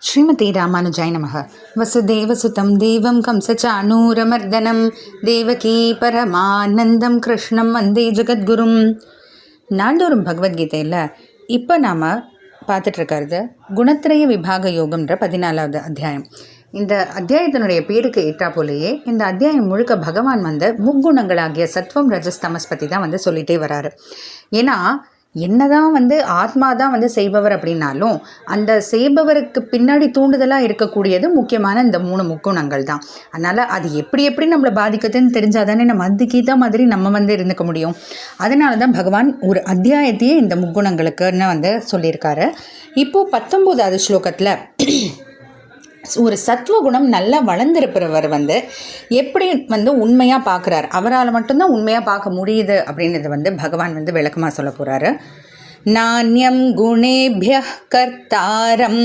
ஸ்ரீமதி ராமானுஜாய நமः. வசுதேவசுதம் தேவம் கம்சச்சானூரமர்தனம் தேவகீ பரமானந்தம் கிருஷ்ணம் வந்தே ஜெகத்குரும். நாள்தோறும் பகவத்கீதையில் இப்போ நாம் பார்த்துட்ருக்கிறது குணத்திரய விபாக யோகம்ன்ற 14வது அத்தியாயம். இந்த அத்தியாயத்தினுடைய பேருக்கு ஏற்றா போலேயே இந்த அத்தியாயம் முழுக்க பகவான் முக்குணங்களாகிய சத்வம் ரஜஸ் தமஸ் பற்றி தான் சொல்லிகிட்டே வராரு. ஏன்னா என்னதான் ஆத்மா தான் செய்பவர் அப்படின்னாலும் அந்த செய்பவருக்கு பின்னாடி தூண்டுதலாக இருக்கக்கூடியது முக்கியமான இந்த 3 முக்குணங்கள் தான். அதனால் அது எப்படி நம்மளை பாதிக்குதுன்னு தெரிஞ்சால் தானே நம்ம அதுக்கேற்ற மாதிரி நம்ம இருந்துக்க முடியும். அதனால தான் பகவான் ஒரு அத்தியாயத்தையே இந்த முக்குணங்களுக்குன்னு சொல்லியிருக்காரு. இப்போது 19வது ஸ்லோகத்தில் ஒரு சத்வகுணம் நல்லா வளர்ந்துருப்பவர் எப்படி உண்மையாக பார்க்குறார், அவரால் மட்டும்தான் உண்மையாக பார்க்க முடியுது அப்படின்றது பகவான் விளக்கமாக சொல்ல போகிறாரு. நான்யம் குணேபிய கர்த்தாரம்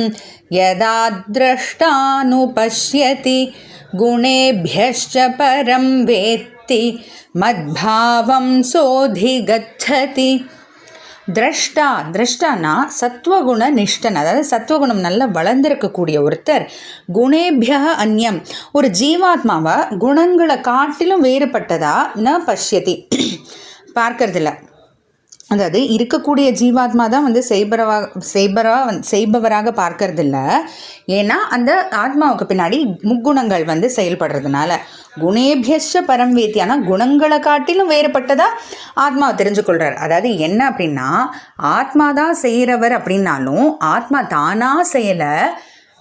யதா த்ரஷ்டானுபஷ்யதி குணேபியஷ்ச பரம் வேத்தி மத்பாவம் சோதிகச்சதி. திரஷ்டானா சத்வகுண நிஷ்டன், அதாவது சத்வகுணம் நல்லா வளர்ந்திருக்கக்கூடிய ஒருத்தர் குணேபிய அந்யம், ஒரு ஜீவாத்மாவை குணங்களை காட்டிலும் வேறுபட்டதா ந பஷ்யதி, பார்க்கறதில்ல. அதாவது இருக்கக்கூடிய ஜீவாத்மா தான் செய்பவராக பார்க்கறதில்ல. ஏன்னா அந்த ஆத்மாவுக்கு பின்னாடி முக்குணங்கள் செயல்படுறதுனால. குணேபியஷ பரம் வேத்தி, ஆனால் குணங்களை காட்டிலும் வேறுபட்டதா ஆத்மாவை தெரிஞ்சுக்கொள்கிறார். அதாவது என்ன அப்படின்னா, ஆத்மா தான் செய்கிறவர் அப்படின்னாலும் ஆத்மா தானாக செய்யலை,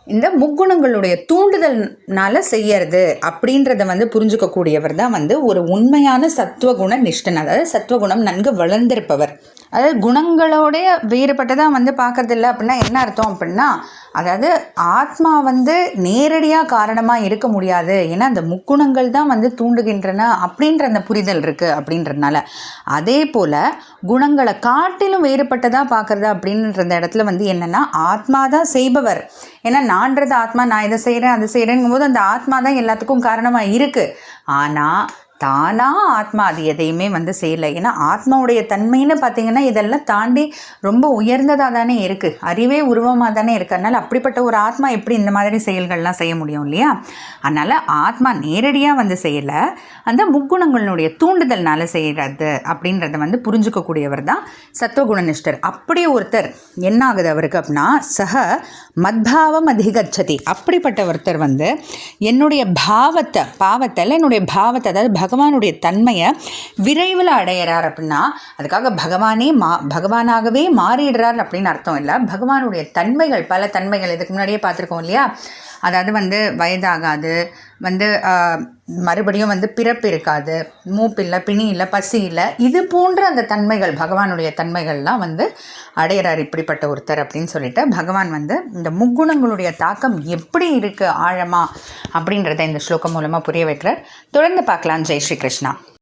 இந்த முக்குணங்களுடைய தூண்டுதல்னால செய்யறது அப்படின்றத புரிஞ்சுக்கக்கூடியவர் தான் ஒரு உண்மையான சத்வகுண நிஷ்டன், அதாவது சத்வகுணம் நன்கு வளர்ந்திருப்பவர். அதாவது குணங்களோடைய வேறுபட்டதாக பார்க்கறதில்ல அப்படின்னா என்ன அர்த்தம் அப்படின்னா, அதாவது ஆத்மா நேரடியாக காரணமாக இருக்க முடியாது, ஏன்னா அந்த முக்குணங்கள் தான் தூண்டுகின்றன அப்படின்ற அந்த புரிதல் இருக்குது அப்படின்றதுனால. அதே போல் குணங்களை காட்டிலும் வேறுபட்டதாக பார்க்குறது அப்படின்ற இடத்துல என்னென்னா ஆத்மா தான் செய்பவர். ஏன்னா நான்றது ஆத்மா, நான் இதை செய்கிறேன் அதை செய்கிறேங்கும் போது அந்த ஆத்மா தான் எல்லாத்துக்கும் காரணமாக இருக்குது. ஆனால் தானாக ஆத்மா அது எதையுமே செய்யலை. ஏன்னா ஆத்மாவுடைய தன்மைன்னு பார்த்திங்கன்னா இதெல்லாம் தாண்டி ரொம்ப உயர்ந்ததாக தானே இருக்குது, அறிவே உருவமாக தானே இருக்குது. அதனால் அப்படிப்பட்ட ஒரு ஆத்மா எப்படி இந்த மாதிரி செயல்கள்லாம் செய்ய முடியும் இல்லையா? அதனால் ஆத்மா நேரடியாக செய்யலை, அந்த முக்குணங்களுடைய தூண்டுதல்னால செய்கிறது அப்படின்றத புரிஞ்சுக்கக்கூடியவர் தான் சத்வகுணனிஷ்டர். அப்படியே ஒருத்தர் என்ன ஆகுது அவருக்கு அப்படின்னா, சக மத்பாவம் அதிகச்சதி, அப்படிப்பட்ட ஒருத்தர் என்னுடைய பாவத்தில் என்னுடைய பாவத்தை, அதாவது பகவானுடைய தன்மையை விரைவில் அடையிறார் அப்படின்னா அதுக்காக பகவானாகவே மாறிடுறார் அப்படின்னு அர்த்தம் இல்லை. பகவானுடைய தன்மைகள், பல தன்மைகள் இதுக்கு முன்னாடியே பார்த்துருக்கோம் இல்லையா? அதாவது வயதாகாது, மறுபடியும் பிறப்பு இருக்காது, மூப்பில்லை, பிணி இல்லை, பசி இல்லை, இது போன்ற அந்த தன்மைகள், பகவானுடைய தன்மைகள்லாம் அடையிறார் இப்படிப்பட்ட ஒருத்தர் அப்படின்னு சொல்லிட்டு பகவான் இந்த முக்குணங்களுடைய தாக்கம் எப்படி இருக்குது ஆழமா அப்படின்றத இந்த ஸ்லோகம் மூலமாக புரிய வைக்கிறார். தொடர்ந்து பார்க்கலாம். ஜெய் ஸ்ரீ கிருஷ்ணா.